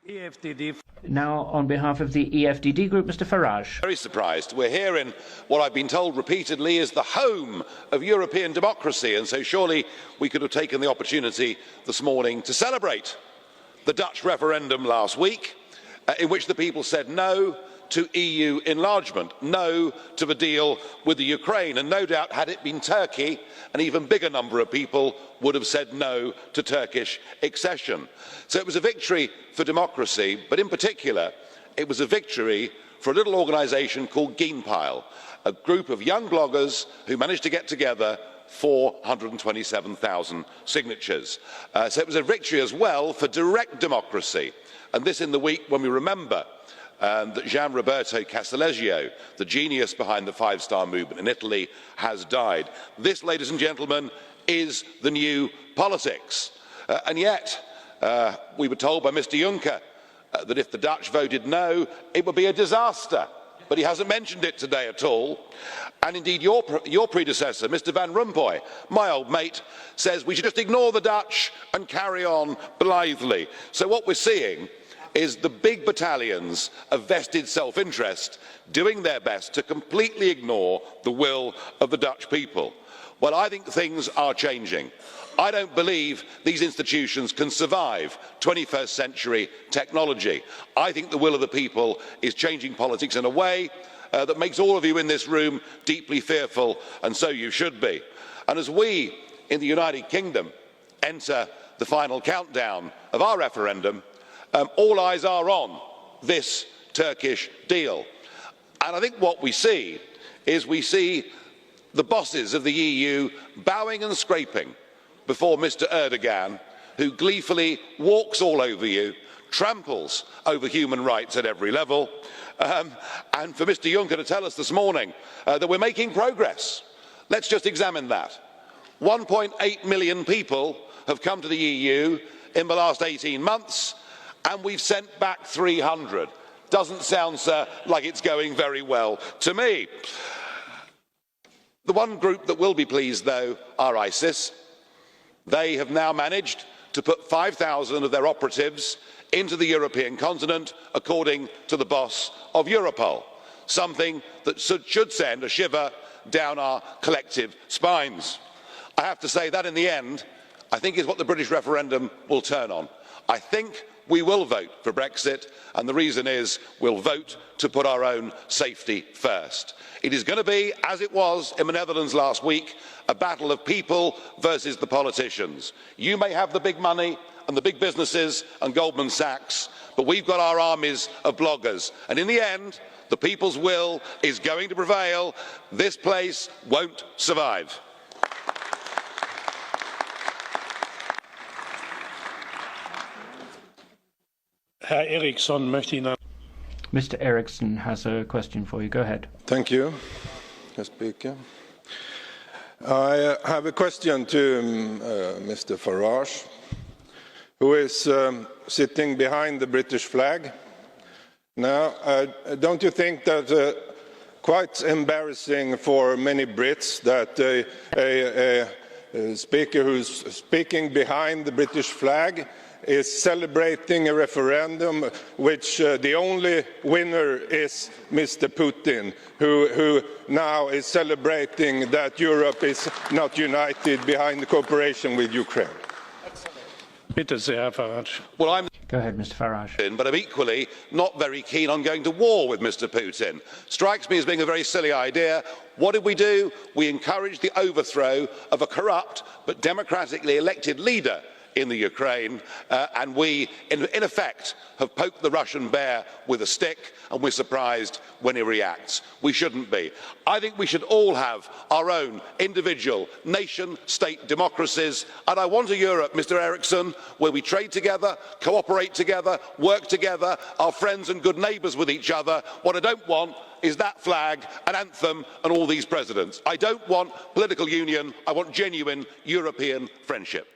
EFDD. Now, on behalf of the EFDD group, Mr. Farage. Very surprised. We're here in what I've been told repeatedly is the home of European democracy, and so surely we could have taken the opportunity this morning to celebrate the Dutch referendum last week, in which the people said no to EU enlargement, no to the deal with the Ukraine, and no doubt had it been Turkey, an even bigger number of people would have said no to Turkish accession. So it was a victory for democracy, but in particular it was a victory for a little organisation called Geenpeil, a group of young bloggers who managed to get together 427,000 signatures. So it was a victory as well for direct democracy, and this in the week when we remember that Gian Roberto Casaleggio, the genius behind the Five-Star Movement in Italy, has died. This, ladies and gentlemen, is the new politics. And yet, we were told by Mr Juncker that if the Dutch voted no, it would be a disaster. But he hasn't mentioned it today at all. And indeed, your predecessor, Mr Van Rompuy, my old mate, says we should just ignore the Dutch and carry on blithely. So what we're seeing is the big battalions of vested self-interest doing their best to completely ignore the will of the Dutch people. Well, I think things are changing. I don't believe these institutions can survive 21st century technology. I think the will of the people is changing politics in a way that makes all of you in this room deeply fearful, and so you should be. And as we in the United Kingdom enter the final countdown of our referendum, all eyes are on this Turkish deal. And I think what we see is the bosses of the EU bowing and scraping before Mr Erdogan, who gleefully walks all over you, tramples over human rights at every level, and for Mr Juncker to tell us this morning that we're making progress. Let's just examine that. 1.8 million people have come to the EU in the last 18 months, and we've sent back 300. Doesn't sound, sir, like it's going very well to me. The one group that will be pleased, though, are ISIS. They have now managed to put 5,000 of their operatives into the European continent, according to the boss of Europol, something that should send a shiver down our collective spines. I have to say that in the end, I think is what the British referendum will turn on. I think we will vote for Brexit, and the reason is we'll vote to put our own safety first. It is going to be, as it was in the Netherlands last week, a battle of people versus the politicians. You may have the big money and the big businesses and Goldman Sachs, but we've got our armies of bloggers, and in the end, the people's will is going to prevail. This place won't survive. Herr Eriksson möchte Ihnen. Mr. Eriksson has a question for you. Go ahead. Thank you, Mr. Speaker. I have a question to Mr. Farage, who is sitting behind the British flag. Now, don't you think that quite embarrassing for many Brits that a speaker who's speaking behind the British flag is celebrating a referendum which the only winner is Mr. Putin, who now is celebrating that Europe is not united behind the cooperation with Ukraine? Bitte sehr, Herr Farage. Well, Go ahead, Mr. Farage. but I'm equally not very keen on going to war with Mr Putin. Strikes me as being a very silly idea. What did we do? We encouraged the overthrow of a corrupt but democratically elected leader in the Ukraine, and we, in effect, have poked the Russian bear with a stick, and we're surprised when he reacts. We shouldn't be. I think we should all have our own individual nation-state democracies, and I want a Europe, Mr Eriksson, where we trade together, cooperate together, work together, are friends and good neighbours with each other. What I don't want is that flag, an anthem, and all these presidents. I don't want political union. I want genuine European friendship.